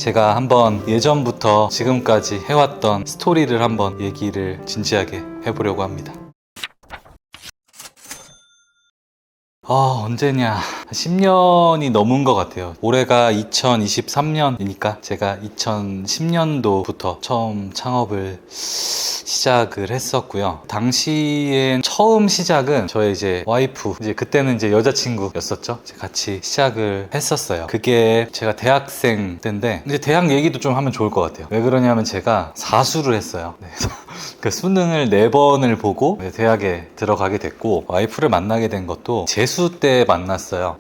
제가 한번 예전부터 지금까지 해왔던 스토리를 한번 얘기를 진지하게 해보려고 합니다. 언제냐, 10년이 넘은 것 같아요. 올해가 2023년이니까 제가 2010년도부터 처음 창업을 시작을 했었고요. 당시엔 처음 시작은 저의 이제 와이프, 이제 그때는 이제 여자친구였었죠. 같이 시작을 했었어요. 그게 제가 대학생 때인데, 이제 대학 얘기도 좀 하면 좋을 것 같아요. 왜 그러냐면 제가 사수를 했어요. 네. 그 수능을 4번을 보고 대학에 들어가게 됐고, 와이프를 만나게 된 것도 재수 때 만났어요.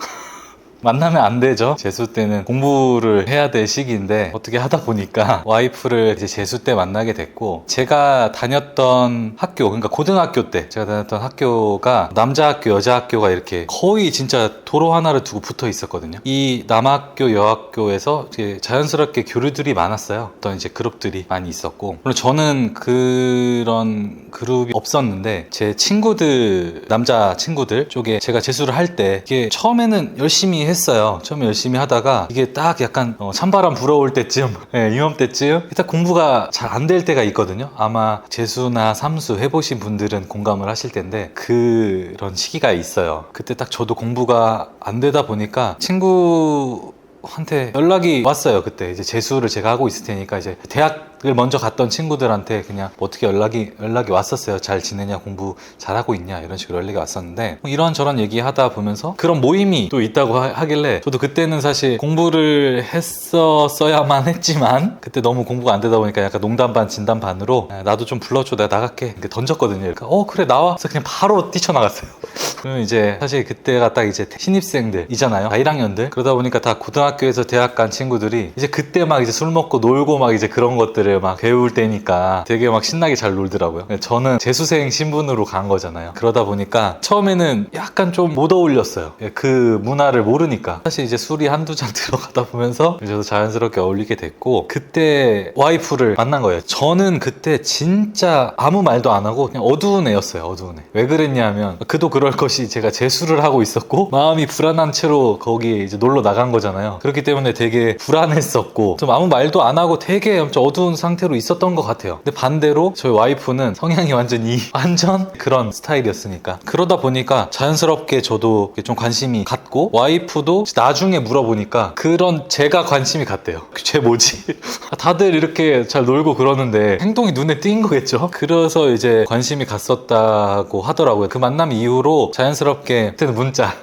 만나면 안 되죠. 재수 때는 공부를 해야 될 시기인데 어떻게 하다 보니까 와이프를 이제 재수 때 만나게 됐고, 제가 다녔던 학교, 그러니까 고등학교 때 제가 다녔던 학교가 남자 학교, 여자 학교가 이렇게 거의 진짜 도로 하나를 두고 붙어 있었거든요. 이 남학교, 여학교에서 이제 자연스럽게 교류들이 많았어요. 어떤 이제 그룹들이 많이 있었고, 물론 저는 그런 그룹이 없었는데 제 친구들, 남자 친구들 쪽에 제가 재수를 할 때 이게 처음에는 열심히 했어요. 처음에 열심히 하다가 이게 딱 약간 찬바람 불어올 때쯤, 이맘때쯤 딱 공부가 잘 안 될 때가 있거든요. 아마 재수나 삼수 해보신 분들은 공감을 하실 텐데 그런 시기가 있어요. 그때 딱 저도 공부가 안 되다 보니까 친구한테 연락이 왔어요. 그때 이제 재수를 제가 하고 있을 테니까 이제 대학을 먼저 갔던 친구들한테 그냥 어떻게 연락이 왔었어요. 잘 지내냐, 공부 잘하고 있냐, 이런 식으로 연락이 왔었는데, 이런저런 얘기하다 보면서 그런 모임이 또 있다고 하길래, 저도 그때는 사실 공부를 했었어야만 했지만 그때 너무 공부가 안 되다 보니까 약간 농담 반 진담 반으로 나도 좀 불러줘, 내가 나갈게 이렇게 던졌거든요. 그러니까 그래 나와. 그래서 그냥 바로 뛰쳐나갔어요. 그러면 이제 사실 그때가 딱 이제 신입생들이잖아요. 다 1학년들. 그러다 보니까 다 고등학교에서 대학 간 친구들이 이제 그때 막 이제 술 먹고 놀고 막 이제 그런 것들을 막 배울 때니까 되게 막 신나게 잘 놀더라고요. 저는 재수생 신분으로 간 거잖아요. 그러다 보니까 처음에는 약간 좀 못 어울렸어요. 그 문화를 모르니까. 사실 이제 술이 한두 잔 들어가다 보면서 저도 자연스럽게 어울리게 됐고, 그때 와이프를 만난 거예요. 저는 그때 진짜 아무 말도 안 하고 그냥 어두운 애였어요. 어두운 애. 왜 그랬냐면 그도 그럴 것이 제가 재수를 하고 있었고 마음이 불안한 채로 거기 이제 놀러 나간 거잖아요. 그렇기 때문에 되게 불안했었고 좀 아무 말도 안 하고 되게 엄청 어두운 상태로 있었던 것 같아요. 근데 반대로 저희 와이프는 성향이 완전 그런 스타일이었으니까, 그러다 보니까 자연스럽게 저도 좀 관심이 갔고, 와이프도 나중에 물어보니까 그런 제가 관심이 갔대요. 쟤 뭐지? 다들 이렇게 잘 놀고 그러는데 행동이 눈에 띈 거겠죠? 그래서 이제 관심이 갔었다고 하더라고요. 그 만남 이후로 자연스럽게 그때는 문자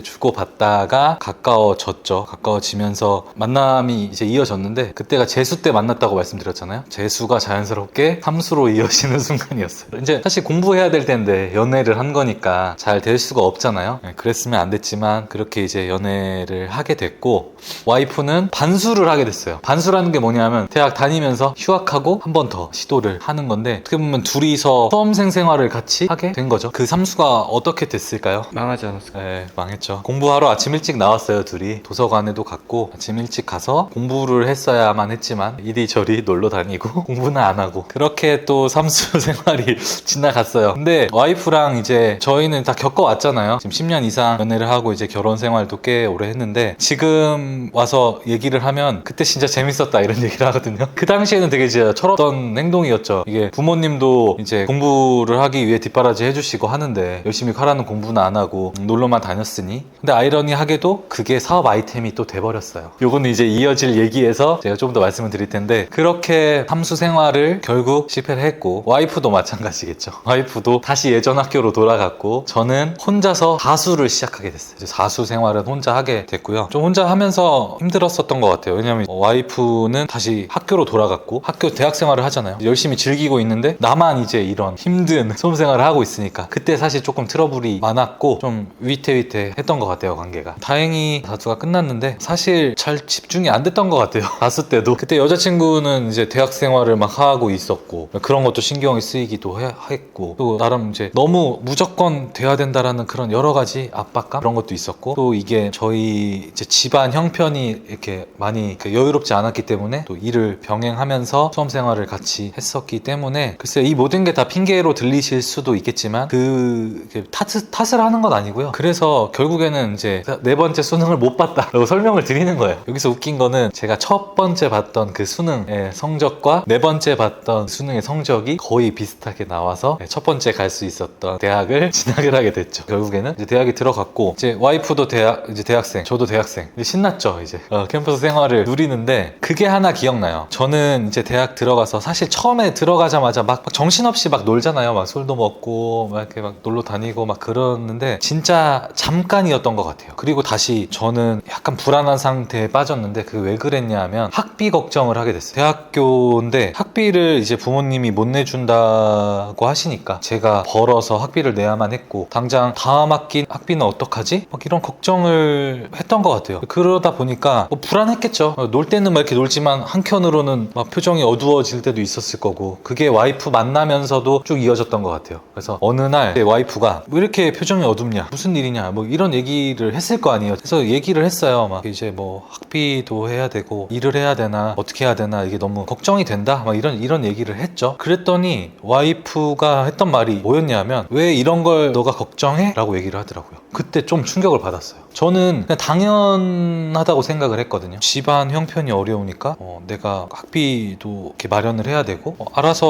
주고 받다가 가까워졌죠. 가까워지면서 만남이 이제 이어졌는데, 그때가 재수 때 만났다고 말씀드렸잖아요. 재수가 자연스럽게 삼수로 이어지는 순간이었어요. 이제 사실 공부해야 될 텐데 연애를 한 거니까 잘 될 수가 없잖아요. 그랬으면 안 됐지만 그렇게 이제 연애를 하게 됐고, 와이프는 반수를 하게 됐어요. 반수라는 게 뭐냐면 대학 다니면서 휴학하고 한 번 더 시도를 하는 건데, 어떻게 보면 둘이서 수험생 생활을 같이 하게 된 거죠. 그 삼수가 어떻게 됐을까요? 망하지 않았을까요? 네, 망했죠. 공부하러 아침 일찍 나왔어요. 둘이 도서관에도 갔고, 아침 일찍 가서 공부를 했어야만 했지만 이리저리 놀러 다니고 공부는 안 하고, 그렇게 또 삼수 생활이 지나갔어요. 근데 와이프랑 이제 저희는 다 겪어왔잖아요. 지금 10년 이상 연애를 하고 이제 결혼 생활도 꽤 오래 했는데, 지금 와서 얘기를 하면 그때 진짜 재밌었다 이런 얘기를 하거든요. 그 당시에는 되게 진짜 철없던 행동이었죠. 이게 부모님도 이제 공부를 하기 위해 뒷바라지 해주시고 하는데 열심히 하라는 공부는 안 하고 놀러만 다녔으니, 근데 아이러니하게도 그게 사업 아이템이 또 돼버렸어요. 요거는 이제 이어질 얘기에서 제가 좀 더 말씀을 드릴 텐데, 그렇게 삼수 생활을 결국 실패를 했고, 와이프도 마찬가지겠죠. 와이프도 다시 예전 학교로 돌아갔고, 저는 혼자서 사수를 시작하게 됐어요. 이제 사수 생활은 혼자 하게 됐고요. 좀 혼자 하면서 힘들었었던 것 같아요. 왜냐면 와이프는 다시 학교로 돌아갔고 학교 대학 생활을 하잖아요. 열심히 즐기고 있는데 나만 이제 이런 힘든 수험 생활을 하고 있으니까, 그때 사실 조금 트러블이 많았고 좀 위태위태했던 것 같아요, 관계가. 다행히 다수가 끝났는데 사실 잘 집중이 안 됐던 것 같아요. 다수 때도 그때 여자친구는 이제 대학 생활을 막 하고 있었고, 그런 것도 신경이 쓰이기도 했고, 또 나름 이제 너무 무조건 돼야 된다라는 그런 여러 가지 압박감, 그런 것도 있었고, 또 이게 저희 이제 집안 형편이 이렇게 많이 여유롭지 않았기 때문에 또 일을 병행하면서 수험 생활을 같이 했었기 때문에, 글쎄요, 이 모든 게 다 핑계로 들리실 수도 있겠지만 그 탓을 하는 건 아니고요. 그래서 결국에는 이제 4번째 수능을 못 봤다 라고 설명을 드리는 거예요. 여기서 웃긴 거는 제가 첫 번째 봤던 그 수능의 성적과 네 번째 봤던 수능의 성적이 거의 비슷하게 나와서 첫 번째 갈 수 있었던 대학을 진학을 하게 됐죠. 결국에는 이제 대학에 들어갔고, 이제 와이프도 이제 대학생, 저도 대학생. 이제 신났죠. 이제 캠퍼스 생활을 누리는데, 그게 하나 기억나요. 저는 이제 대학 들어가서 사실 처음에 들어가자마자 막 정신없이 막 놀잖아요. 막 술도 먹고 막 이렇게 막 놀러 다니고 막 그러는데, 진짜 잠깐이었던 것 같아요. 그리고 다시 저는 약간 불안한 상태에 빠졌는데, 그게 왜 그랬냐 하면 학비 걱정을 하게 됐어요. 대학교인데 학비를 이제 부모님이 못 내준다고 하시니까 제가 벌어서 학비를 내야만 했고, 당장 다음 학기 학비는 어떡하지? 막 이런 걱정을 했던 것 같아요. 그러다 보니까 뭐 불안했겠죠. 놀 때는 막 이렇게 놀지만 한켠으로는 막 표정이 어두워질 때도 있었을 거고, 그게 와이프 만나면서도 쭉 이어졌던 것 같아요. 그래서 어느 날 제 와이프가 왜 이렇게 표정이 어둡냐, 무슨 일이냐, 뭐 이런 얘기를 했을 거 아니에요. 그래서 얘기를 했어요. 막 이제 뭐 학비도 해야 되고 일을 해야 되나 어떻게 해야 되나 이게 너무 걱정이 된다, 막 이런 얘기를 했죠. 그랬더니 와이프가 했던 말이 뭐였냐면, 왜 이런 걸 너가 걱정해? 라고 얘기를 하더라고요. 그때 좀 충격을 받았어요. 저는 그냥 당연하다고 생각을 했거든요. 집안 형편이 어려우니까 내가 학비도 이렇게 마련을 해야 되고, 알아서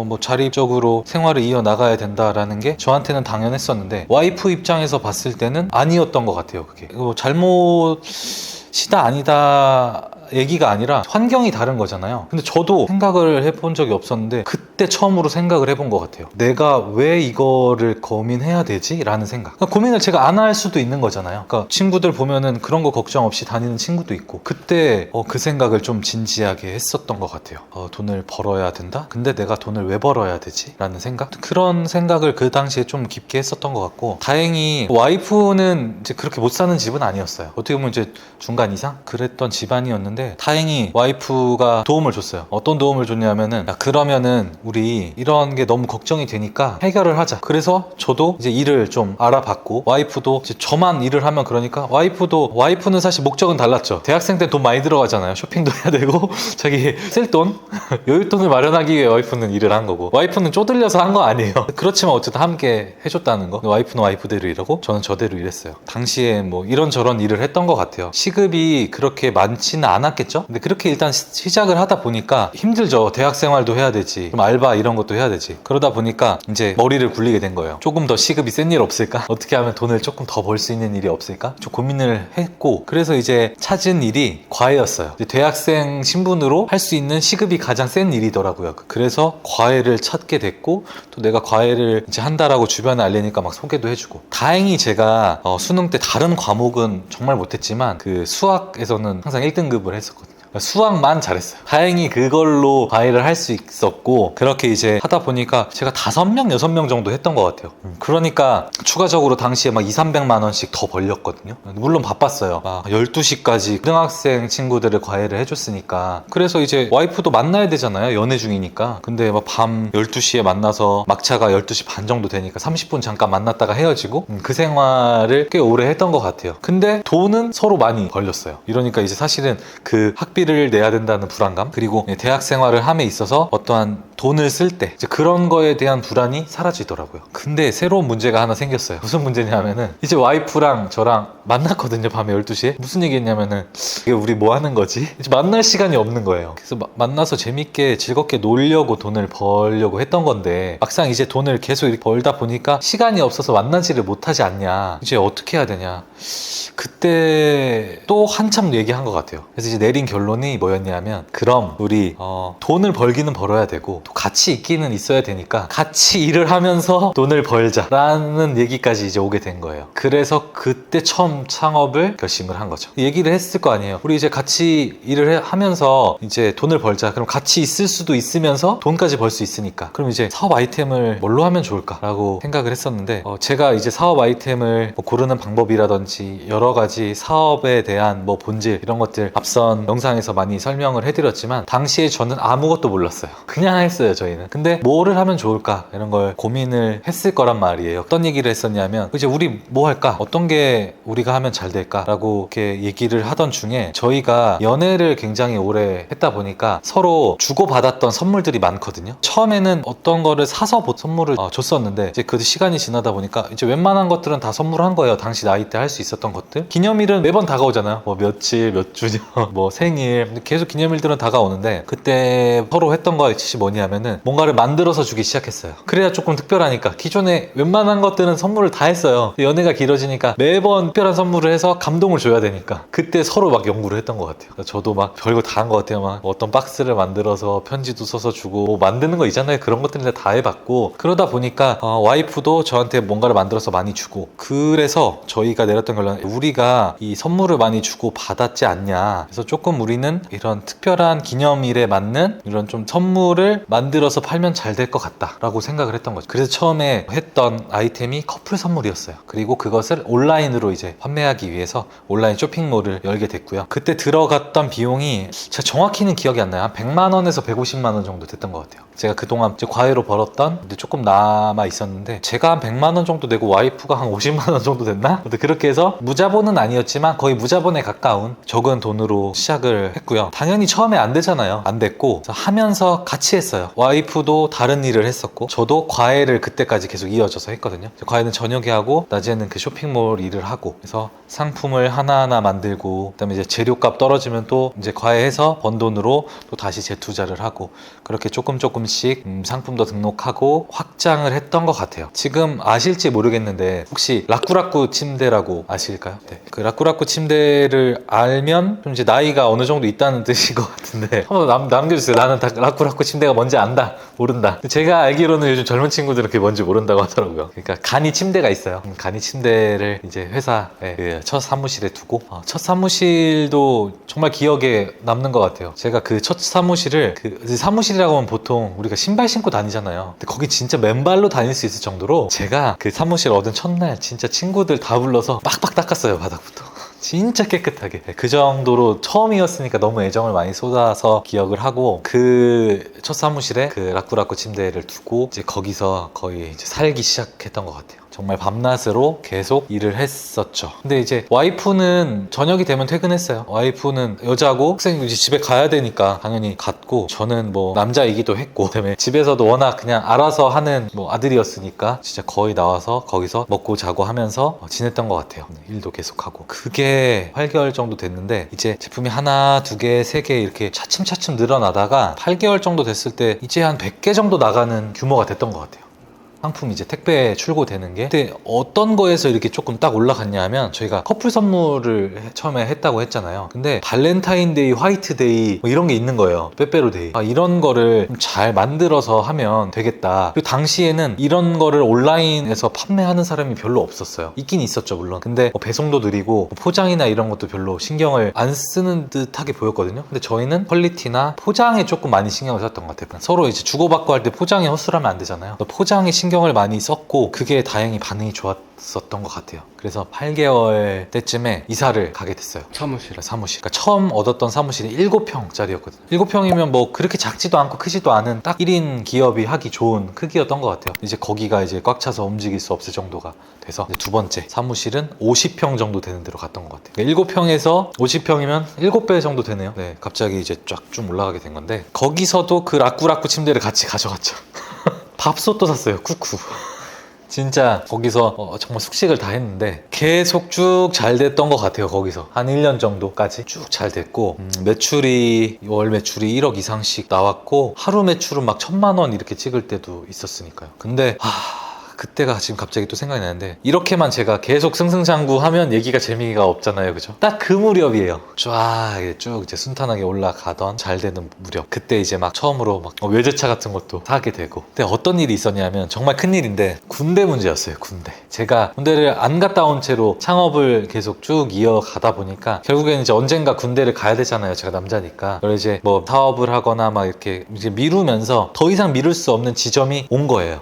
뭐 자립적으로 생활을 이어나가야 된다라는 게 저한테는 당연했었는데, 와이프 입장에서 봤을 때는 아니었던 것 같아요. 그게 잘못이다 아니다 얘기가 아니라 환경이 다른 거잖아요. 근데 저도 생각을 해본 적이 없었는데, 그때 처음으로 생각을 해본 것 같아요. 내가 왜 이거를 고민해야 되지? 라는 생각. 그러니까 고민을 제가 안 할 수도 있는 거잖아요. 그러니까 친구들 보면은 그런 거 걱정 없이 다니는 친구도 있고, 그때 그 생각을 좀 진지하게 했었던 것 같아요. 돈을 벌어야 된다? 근데 내가 돈을 왜 벌어야 되지? 라는 생각? 그런 생각을 그 당시에 좀 깊게 했었던 것 같고, 다행히 와이프는 이제 그렇게 못 사는 집은 아니었어요. 어떻게 보면 이제 중간 이상? 그랬던 집안이었는데, 다행히 와이프가 도움을 줬어요. 어떤 도움을 줬냐면은, 야, 그러면은 우리 이런 게 너무 걱정이 되니까 해결을 하자. 그래서 저도 이제 일을 좀 알아봤고, 와이프도 이제 저만 일을 하면 그러니까, 와이프는 사실 목적은 달랐죠. 대학생 때 돈 많이 들어가잖아요. 쇼핑도 해야 되고 자기 쓸 돈, 여윳돈을 마련하기 위해 와이프는 일을 한 거고, 와이프는 쪼들려서 한 거 아니에요. 그렇지만 어쨌든 함께 해줬다는 거. 와이프는 와이프대로 일하고 저는 저대로 일했어요. 당시에 뭐 이런저런 일을 했던 것 같아요. 시급이 그렇게 많지는 않았겠죠? 근데 그렇게 일단 시작을 하다 보니까 힘들죠. 대학 생활도 해야 되지, 좀 알바 이런 것도 해야 되지. 그러다 보니까 이제 머리를 굴리게 된 거예요. 조금 더 시급이 센 일 없을까? 어떻게 하면 돈을 조금 더 벌 수 있는 일이 없을까? 좀 고민을 했고, 그래서 이제 찾은 일이 과외였어요. 대학생 신분으로 할 수 있는 시급이 가장 센 일이더라고요. 그래서 과외를 찾게 됐고, 또 내가 과외를 이제 한다라고 주변에 알리니까 막 소개도 해주고, 다행히 제가 수능 때 다른 과목은 정말 못했지만 그 수학에서는 항상 1등급을 했었거든요. 수학만 잘했어요. 다행히 그걸로 과외를 할 수 있었고, 그렇게 이제 하다 보니까 제가 5명, 6명 정도 했던 것 같아요. 그러니까 추가적으로 당시에 막 200~300만 원씩 더 벌렸거든요. 물론 바빴어요. 막 12시까지 고등학생 친구들을 과외를 해줬으니까. 그래서 이제 와이프도 만나야 되잖아요. 연애 중이니까. 근데 막 밤 12시에 만나서 막차가 12시 반 정도 되니까 30분 잠깐 만났다가 헤어지고, 그 생활을 꽤 오래 했던 것 같아요. 근데 돈은 서로 많이 벌렸어요. 이러니까 이제 사실은 그 학비를 내야 된다는 불안감, 그리고 대학 생활을 함에 있어서 어떠한 돈을 쓸 때 이제 그런 거에 대한 불안이 사라지더라고요. 근데 새로운 문제가 하나 생겼어요. 무슨 문제냐면은, 이제 와이프랑 저랑 만났거든요. 밤에 12시에. 무슨 얘기 했냐면은, 이게 우리 뭐 하는 거지? 이제 만날 시간이 없는 거예요. 그래서 만나서 재밌게 즐겁게 놀려고 돈을 벌려고 했던 건데, 막상 이제 돈을 계속 이렇게 벌다 보니까 시간이 없어서 만나지를 못하지 않냐, 이제 어떻게 해야 되냐. 그때 또 한참 얘기한 것 같아요. 그래서 이제 내린 결론이 뭐였냐면, 그럼 우리 돈을 벌기는 벌어야 되고 또 같이 있기는 있어야 되니까 같이 일을 하면서 돈을 벌자라는 얘기까지 이제 오게 된 거예요. 그래서 그때 처음 창업을 결심을 한 거죠. 얘기를 했을 거 아니에요. 우리 이제 같이 일을 하면서 이제 돈을 벌자. 그럼 같이 있을 수도 있으면서 돈까지 벌 수 있으니까, 그럼 이제 사업 아이템을 뭘로 하면 좋을까라고 생각을 했었는데, 제가 이제 사업 아이템을 뭐 고르는 방법이라든지 여러 가지 사업에 대한 뭐 본질 이런 것들 앞선 영상에서 영상에서 많이 설명을 해드렸지만 당시에 저는 아무것도 몰랐어요. 그냥 했어요, 저희는. 근데 뭐를 하면 좋을까 이런 걸 고민을 했을 거란 말이에요. 어떤 얘기를 했었냐면 이제 우리 뭐 할까? 어떤 게 우리가 하면 잘 될까? 라고 이렇게 얘기를 하던 중에 저희가 연애를 굉장히 오래 했다 보니까 서로 주고받았던 선물들이 많거든요. 처음에는 어떤 거를 사서 선물을 줬었는데 이제 그 시간이 지나다 보니까 이제 웬만한 것들은 다 선물한 거예요. 당시 나이 때 할 수 있었던 것들. 기념일은 매번 다가오잖아요. 뭐 며칠, 몇 주년, 뭐 생일 계속 기념일들은 다가오는데 그때 서로 했던 것이 뭐냐면은 뭔가를 만들어서 주기 시작했어요. 그래야 조금 특별하니까. 기존에 웬만한 것들은 선물을 다 했어요. 연애가 길어지니까 매번 특별한 선물을 해서 감동을 줘야 되니까 그때 서로 막 연구를 했던 것 같아요. 저도 막 별거 다 한 것 같아요. 막 어떤 박스를 만들어서 편지도 써서 주고 뭐 만드는 거 있잖아요. 그런 것들을 다 해봤고 그러다 보니까 와이프도 저한테 뭔가를 만들어서 많이 주고 그래서 저희가 내렸던 결론은 우리가 이 선물을 많이 주고 받았지 않냐. 그래서 조금 우리는 이런 특별한 기념일에 맞는 이런 좀 선물을 만들어서 팔면 잘 될 것 같다 라고 생각을 했던 거죠. 그래서 처음에 했던 아이템이 커플 선물이었어요. 그리고 그것을 온라인으로 이제 판매하기 위해서 온라인 쇼핑몰을 열게 됐고요. 그때 들어갔던 비용이 제가 정확히는 기억이 안 나요. 한 100만 원에서 150만 원 정도 됐던 것 같아요. 제가 그동안 과외로 벌었던 근데 조금 남아 있었는데 제가 한 100만 원 정도 내고 와이프가 한 50만 원 정도 됐나? 근데 그렇게 해서 무자본은 아니었지만 거의 무자본에 가까운 적은 돈으로 시작을 했고요. 당연히 처음에 안 되잖아요. 안 됐고 하면서 같이 했어요. 와이프도 다른 일을 했었고 저도 과외를 그때까지 계속 이어져서 했거든요. 과외는 저녁에 하고 낮에는 그 쇼핑몰 일을 하고 그래서 상품을 하나하나 만들고 그다음에 이제 재료값 떨어지면 또 이제 과외해서 번 돈으로 또 다시 재투자를 하고 그렇게 조금씩 상품도 등록하고 확장을 했던 것 같아요. 지금 아실지 모르겠는데 혹시 라꾸라꾸 침대라고 아실까요? 네. 그 라꾸라꾸 침대를 알면 좀 이제 나이가 어느 정도 있다는 뜻인 것 같은데 한번 남겨주세요. 나는 다 라꾸라꾸 침대가 뭔지 안다 모른다. 제가 알기로는 요즘 젊은 친구들은 그게 뭔지 모른다고 하더라고요. 그러니까 간이 침대가 있어요. 간이 침대를 이제 회사에 그 첫 사무실에 두고 첫 사무실도 정말 기억에 남는 것 같아요. 제가 그 첫 사무실을 사무실이라고 하면 보통 우리가 신발 신고 다니잖아요. 근데 거기 진짜 맨발로 다닐 수 있을 정도로 제가 그 사무실 얻은 첫날 진짜 친구들 다 불러서 빡빡 닦았어요. 바닥부터. 진짜 깨끗하게. 그 정도로 처음이었으니까 너무 애정을 많이 쏟아서 기억을 하고 그 첫 사무실에 그 라꾸라꾸 침대를 두고 이제 거기서 거의 이제 살기 시작했던 것 같아요. 정말 밤낮으로 계속 일을 했었죠. 근데 이제 와이프는 저녁이 되면 퇴근했어요. 와이프는 여자고 학생이 이제 집에 가야 되니까 당연히 갔고 저는 뭐 남자이기도 했고 그다음에 집에서도 워낙 그냥 알아서 하는 뭐 아들이었으니까 진짜 거의 나와서 거기서 먹고 자고 하면서 지냈던 것 같아요. 일도 계속하고 그게 8개월 정도 됐는데 이제 제품이 하나, 두 개, 세 개 이렇게 차츰차츰 늘어나다가 8개월 정도 됐을 때 이제 한 100개 정도 나가는 규모가 됐던 것 같아요. 상품이 이제 택배 출고되는 게. 근데 어떤 거에서 이렇게 조금 딱 올라갔냐 하면 저희가 커플 선물을 처음에 했다고 했잖아요. 근데 발렌타인데이, 화이트데이 뭐 이런 게 있는 거예요. 빼빼로데이. 이런 거를 잘 만들어서 하면 되겠다. 그리고 당시에는 이런 거를 온라인에서 판매하는 사람이 별로 없었어요. 있긴 있었죠 물론. 근데 배송도 느리고 포장이나 이런 것도 별로 신경을 안 쓰는 듯하게 보였거든요. 근데 저희는 퀄리티나 포장에 조금 많이 신경을 썼던 것 같아요. 서로 이제 주고받고 할 때 포장에 헛술하면 안 되잖아요. 포장에 신경을 많이 썼고 그게 다행히 반응이 좋았었던 것 같아요. 그래서 8개월 때쯤에 이사를 가게 됐어요. 사무실. 그러니까 처음 얻었던 사무실이 7평짜리였거든요. 7평이면 뭐 그렇게 작지도 않고 크지도 않은 딱 1인 기업이 하기 좋은 크기였던 것 같아요. 이제 거기가 이제 꽉 차서 움직일 수 없을 정도가 돼서 두 번째 사무실은 50평 정도 되는 데로 갔던 것 같아요. 7평에서 50평이면 7배 정도 되네요. 네, 갑자기 이제 쫙 좀 올라가게 된 건데 거기서도 그 라꾸라꾸 침대를 같이 가져갔죠. 밥솥도 샀어요. 쿠쿠. 진짜 거기서 정말 숙식을 다 했는데 계속 쭉 잘 됐던 것 같아요. 거기서 한 1년 정도까지 쭉 잘 됐고 월 매출이 1억 이상씩 나왔고 하루 매출은 막 1000만 원 이렇게 찍을 때도 있었으니까요. 근데 그때가 지금 갑자기 또 생각이 나는데 이렇게만 제가 계속 승승장구하면 얘기가 재미가 없잖아요. 그죠? 딱 그 무렵이에요. 쭉 이제 순탄하게 올라가던 잘 되는 무렵. 그때 이제 막 처음으로 막 외제차 같은 것도 사게 되고. 근데 어떤 일이 있었냐면 정말 큰일인데 군대 문제였어요. 군대. 제가 군대를 안 갔다 온 채로 창업을 계속 쭉 이어가다 보니까 결국에는 이제 언젠가 군대를 가야 되잖아요. 제가 남자니까. 그래서 이제 뭐 사업을 하거나 막 이렇게 이제 미루면서 더 이상 미룰 수 없는 지점이 온 거예요.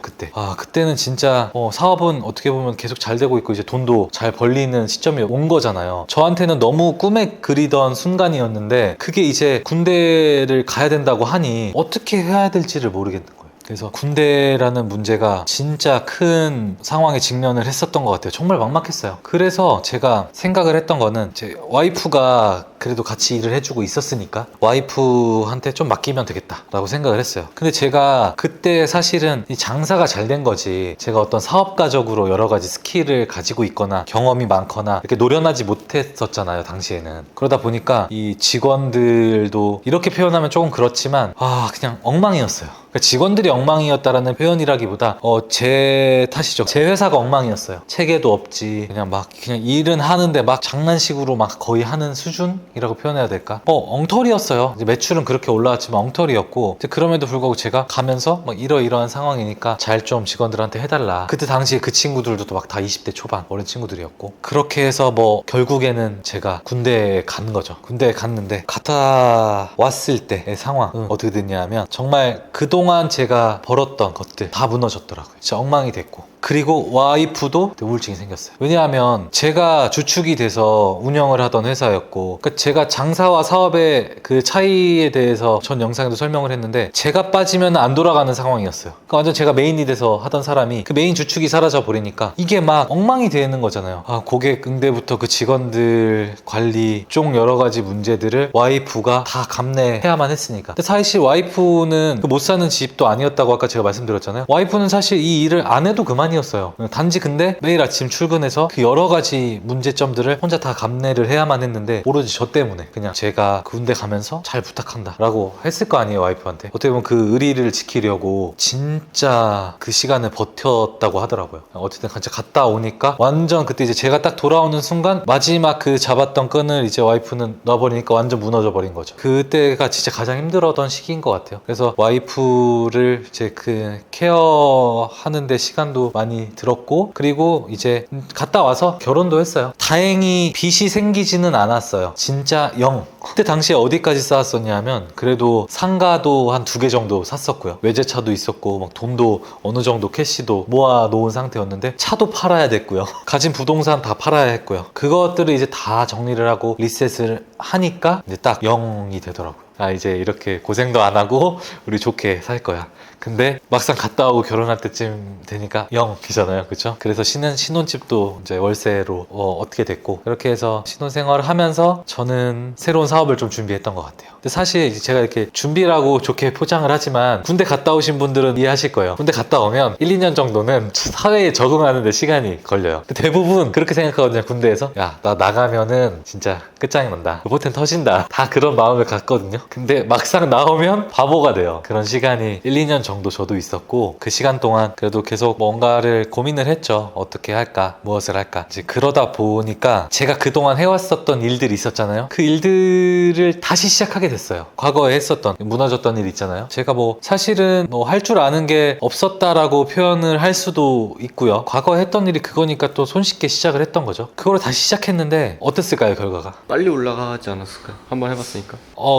그때는 진짜 진짜 사업은 어떻게 보면 계속 잘 되고 있고 이제 돈도 잘 벌리는 시점이 온 거잖아요. 저한테는 너무 꿈에 그리던 순간이었는데 그게 이제 군대를 가야 된다고 하니 어떻게 해야 될지를 모르겠는 거예요. 그래서 군대라는 문제가 진짜 큰 상황에 직면을 했었던 것 같아요. 정말 막막했어요. 그래서 제가 생각을 했던 거는 제 와이프가 그래도 같이 일을 해주고 있었으니까 와이프한테 좀 맡기면 되겠다라고 생각을 했어요. 근데 제가 그때 사실은 이 장사가 잘 된 거지 제가 어떤 사업가적으로 여러 가지 스킬을 가지고 있거나 경험이 많거나 이렇게 노련하지 못했었잖아요, 당시에는. 그러다 보니까 이 직원들도 이렇게 표현하면 조금 그렇지만 그냥 엉망이었어요. 그러니까 직원들이 엉망이었다라는 표현이라기보다 제 탓이죠. 제 회사가 엉망이었어요. 체계도 없지. 그냥 일은 하는데 막 장난식으로 막 거의 하는 수준이라고 표현해야 될까? 엉터리였어요. 이제 매출은 그렇게 올라왔지만 엉터리였고 이제 그럼에도 불구하고 제가 가면서 막 이러이러한 상황이니까 잘 좀 직원들한테 해달라. 그때 당시에 그 친구들도 막 다 20대 초반 어린 친구들이었고 그렇게 해서 결국에는 제가 군대에 간 거죠. 군대에 갔는데 갔다 왔을 때의 상황은 어떻게 됐냐면 정말 그동안 제가 벌었던 것들 다 무너졌더라고요. 진짜 엉망이 됐고 그리고 와이프도 우울증이 생겼어요. 왜냐하면 제가 주축이 돼서 운영을 하던 회사였고 그러니까 제가 장사와 사업의 그 차이에 대해서 전 영상에도 설명을 했는데 제가 빠지면 안 돌아가는 상황이었어요. 그러니까 완전 제가 메인이 돼서 하던 사람이 그 메인 주축이 사라져 버리니까 이게 막 엉망이 되는 거잖아요. 고객 응대부터 그 직원들 관리 종 여러 가지 문제들을 와이프가 다 감내해야만 했으니까. 근데 사실 와이프는 그 못 사는 집도 아니었다고 아까 제가 말씀드렸잖아요. 와이프는 사실 이 일을 안 해도 그만이었어요. 단지 근데 매일 아침 출근해서 그 여러 가지 문제점들을 혼자 다 감내를 해야만 했는데 오로지 저 때문에 그냥 제가 군대 가면서 잘 부탁한다 라고 했을 거 아니에요, 와이프한테. 어떻게 보면 그 의리를 지키려고 진짜 그 시간을 버텼다고 하더라고요. 어쨌든 같이 갔다 오니까 완전 그때 이제 제가 딱 돌아오는 순간 마지막 그 잡았던 끈을 이제 와이프는 놔버리니까 완전 무너져 버린 거죠. 그때가 진짜 가장 힘들었던 시기인 것 같아요. 그래서 와이프를 이제 그 케어하는데 시간도 많이 들었고 그리고 이제 갔다 와서 결혼도 했어요. 다행히 빚이 생기지는 않았어요. 진짜 0. 그때 당시에 어디까지 쌓았었냐면 그래도 상가도 한 2개 정도 샀었고요. 외제차도 있었고 막 돈도 어느 정도 캐시도 모아 놓은 상태였는데 차도 팔아야 됐고요. 가진 부동산 다 팔아야 했고요. 그것들을 이제 다 정리를 하고 리셋을 하니까 이제 딱 0이 되더라고요. 이제 이렇게 고생도 안 하고 우리 좋게 살 거야. 근데 막상 갔다 오고 결혼할 때쯤 되니까 0이잖아요, 그쵸? 그래서 신혼집도 이제 월세로 어떻게 됐고 그렇게 해서 신혼생활을 하면서 저는 새로운 사업을 좀 준비했던 것 같아요. 근데 사실 이제 제가 이렇게 준비라고 좋게 포장을 하지만 군대 갔다 오신 분들은 이해하실 거예요. 군대 갔다 오면 1, 2년 정도는 사회에 적응하는 데 시간이 걸려요. 근데 대부분 그렇게 생각하거든요, 군대에서. 야, 나 나가면은 진짜 끝장이 난다. 포텐 터진다. 다 그런 마음을 갖거든요. 근데 막상 나오면 바보가 돼요. 그런 시간이 1, 2년 정도 저도 있었고 그 시간 동안 그래도 계속 뭔가를 고민을 했죠. 어떻게 할까? 무엇을 할까? 이제 그러다 보니까 제가 그동안 해왔었던 일들이 있었잖아요. 그 일들을 다시 시작하게 됐어요. 과거에 했었던 무너졌던 일 있잖아요. 제가 사실은 할 줄 아는 게 없었다라고 표현을 할 수도 있고요. 과거에 했던 일이 그거니까 또 손쉽게 시작을 했던 거죠. 그걸 다시 시작했는데 어땠을까요, 결과가? 빨리 올라가지 않았을까요? 한번 해봤으니까.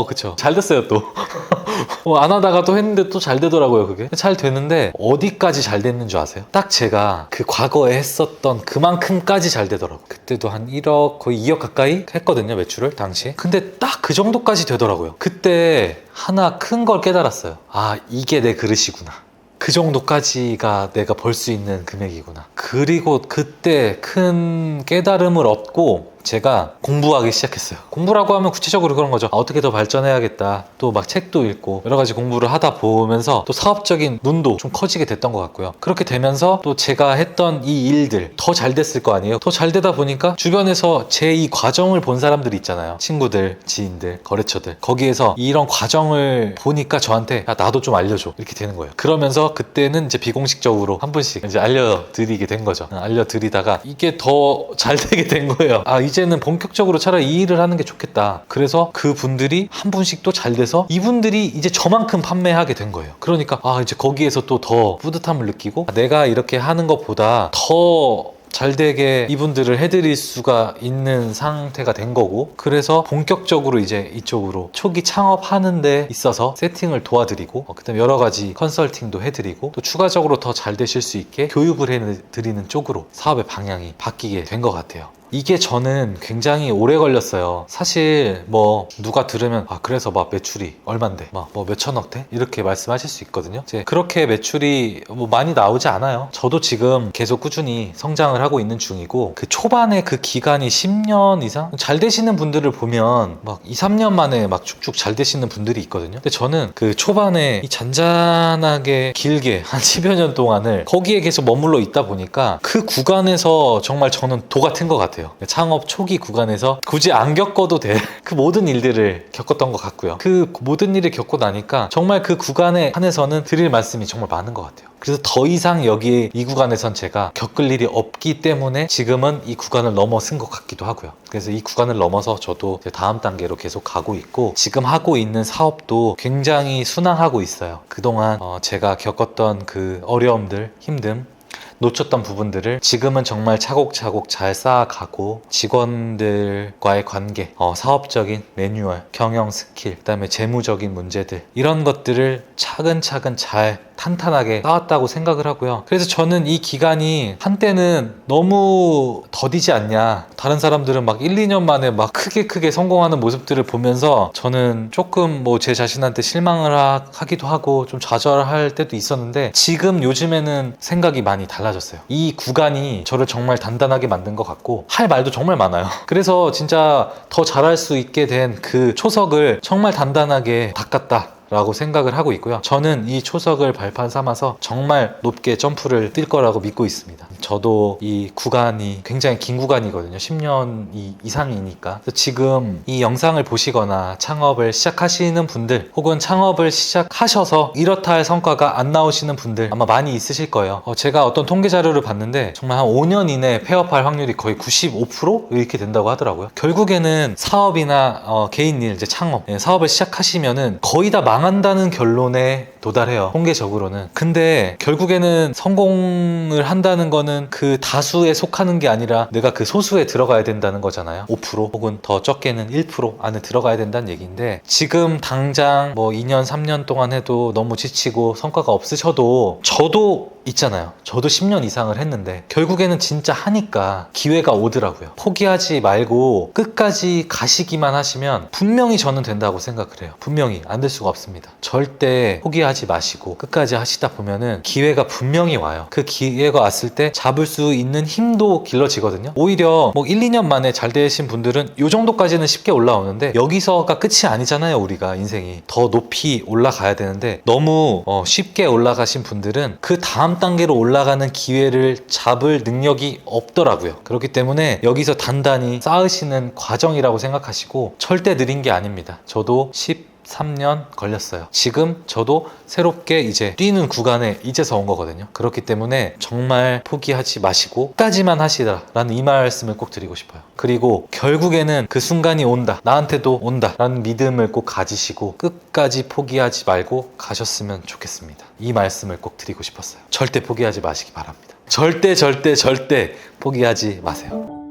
그쵸. 잘 됐어요, 또. 안 하다가 또 했는데 또 잘 되더라고요, 그게. 잘 되는데 어디까지 잘 됐는 줄 아세요? 딱 제가 그 과거에 했었던 그만큼까지 잘 되더라고요. 그때도 한 1억, 거의 2억 가까이 했거든요, 매출을, 당시에. 근데 딱 그 정도까지 되더라고요. 그때 하나 큰 걸 깨달았어요. 이게 내 그릇이구나. 그 정도까지가 내가 벌 수 있는 금액이구나. 그리고 그때 큰 깨달음을 얻고 제가 공부하기 시작했어요. 공부라고 하면 구체적으로 그런 거죠. 어떻게 더 발전해야겠다. 또 막 책도 읽고 여러 가지 공부를 하다 보면서 또 사업적인 눈도 좀 커지게 됐던 것 같고요. 그렇게 되면서 또 제가 했던 이 일들 더 잘 됐을 거 아니에요. 더 잘 되다 보니까 주변에서 제 이 과정을 본 사람들이 있잖아요. 친구들, 지인들, 거래처들. 거기에서 이런 과정을 보니까 저한테 나도 좀 알려줘. 이렇게 되는 거예요. 그러면서 그때는 이제 비공식적으로 한 분씩 이제 알려드리게 된 거죠. 알려드리다가 이게 더 잘 되게 된 거예요. 이제는 본격적으로 차라리 이 일을 하는 게 좋겠다. 그래서 그 분들이 한 분씩 또 잘 돼서 이분들이 이제 저만큼 판매하게 된 거예요. 그러니까 이제 거기에서 또 더 뿌듯함을 느끼고 내가 이렇게 하는 것보다 더 잘 되게 이분들을 해드릴 수가 있는 상태가 된 거고, 그래서 본격적으로 이제 이쪽으로 초기 창업하는 데 있어서 세팅을 도와드리고, 그다음에 여러 가지 컨설팅도 해드리고, 또 추가적으로 더 잘 되실 수 있게 교육을 해드리는 쪽으로 사업의 방향이 바뀌게 된 것 같아요. 이게 저는 굉장히 오래 걸렸어요. 사실 뭐 누가 들으면 그래서 막 매출이 얼만데 막 뭐 몇천억 돼? 이렇게 말씀하실 수 있거든요. 이제 그렇게 매출이 뭐 많이 나오지 않아요. 저도 지금 계속 꾸준히 성장을 하고 있는 중이고, 그 초반에 그 기간이 10년 이상 잘 되시는 분들을 보면 막 2, 3년 만에 막 쭉쭉 잘 되시는 분들이 있거든요. 근데 저는 그 초반에 이 잔잔하게 길게 한 10여 년 동안을 거기에 계속 머물러 있다 보니까 그 구간에서 정말 저는 도 같은 것 같아요. 창업 초기 구간에서 굳이 안 겪어도 될 그 모든 일들을 겪었던 것 같고요. 그 모든 일을 겪고 나니까 정말 그 구간에 한해서는 드릴 말씀이 정말 많은 것 같아요. 그래서 더 이상 여기 이 구간에선 제가 겪을 일이 없기 때문에 지금은 이 구간을 넘어선 것 같기도 하고요. 그래서 이 구간을 넘어서 저도 다음 단계로 계속 가고 있고, 지금 하고 있는 사업도 굉장히 순항하고 있어요. 그동안 제가 겪었던 그 어려움들, 힘듦, 놓쳤던 부분들을 지금은 정말 차곡차곡 잘 쌓아가고, 직원들과의 관계, 사업적인 매뉴얼, 경영 스킬, 그다음에 재무적인 문제들, 이런 것들을 차근차근 잘 탄탄하게 쌓았다고 생각을 하고요. 그래서 저는 이 기간이 한때는 너무 더디지 않냐, 다른 사람들은 막 1, 2년 만에 막 크게 성공하는 모습들을 보면서 저는 조금 뭐 제 자신한테 실망을 하기도 하고 좀 좌절할 때도 있었는데, 지금 요즘에는 생각이 많이 달라졌어요. 이 구간이 저를 정말 단단하게 만든 것 같고, 할 말도 정말 많아요. 그래서 진짜 더 잘할 수 있게 된 그 초석을 정말 단단하게 닦았다 라고 생각을 하고 있고요. 저는 이 초석을 발판 삼아서 정말 높게 점프를 뛸 거라고 믿고 있습니다. 저도 이 구간이 굉장히 긴 구간이거든요. 10년 이상이니까. 지금 이 영상을 보시거나 창업을 시작하시는 분들, 혹은 창업을 시작하셔서 이렇다 할 성과가 안 나오시는 분들 아마 많이 있으실 거예요. 제가 어떤 통계 자료를 봤는데 정말 한 5년 이내에 폐업할 확률이 거의 95% 이렇게 된다고 하더라고요. 결국에는 사업이나 개인 일, 이제 창업, 사업을 시작하시면은 거의 다 망한다는 결론에 도달해요, 통계적으로는. 근데 결국에는 성공을 한다는 거는 그 다수에 속하는 게 아니라 내가 그 소수에 들어가야 된다는 거잖아요. 5% 혹은 더 적게는 1% 안에 들어가야 된다는 얘기인데, 지금 당장 뭐 2년 3년 동안 해도 너무 지치고 성과가 없으셔도, 저도 있잖아요. 저도 10년 이상을 했는데 결국에는 진짜 하니까 기회가 오더라고요. 포기하지 말고 끝까지 가시기만 하시면 분명히 저는 된다고 생각을 해요. 분명히 안 될 수가 없습니다. 절대 포기하지 마시고 끝까지 하시다 보면은 기회가 분명히 와요. 그 기회가 왔을 때 잡을 수 있는 힘도 길러지거든요. 오히려 뭐 1, 2년 만에 잘 되신 분들은 이 정도까지는 쉽게 올라오는데, 여기서가 끝이 아니잖아요. 우리가 인생이 더 높이 올라가야 되는데, 너무 쉽게 올라가신 분들은 그 다음 단계로 올라가는 기회를 잡을 능력이 없더라고요. 그렇기 때문에 여기서 단단히 쌓으시는 과정이라고 생각하시고, 절대 느린 게 아닙니다. 저도 13년 걸렸어요. 지금 저도 새롭게 이제 뛰는 구간에 이제서 온 거거든요. 그렇기 때문에 정말 포기하지 마시고 끝까지만 하시라 라는 이 말씀을 꼭 드리고 싶어요. 그리고 결국에는 그 순간이 온다, 나한테도 온다 라는 믿음을 꼭 가지시고 끝까지 포기하지 말고 가셨으면 좋겠습니다. 이 말씀을 꼭 드리고 싶었어요. 절대 포기하지 마시기 바랍니다. 절대 포기하지 마세요.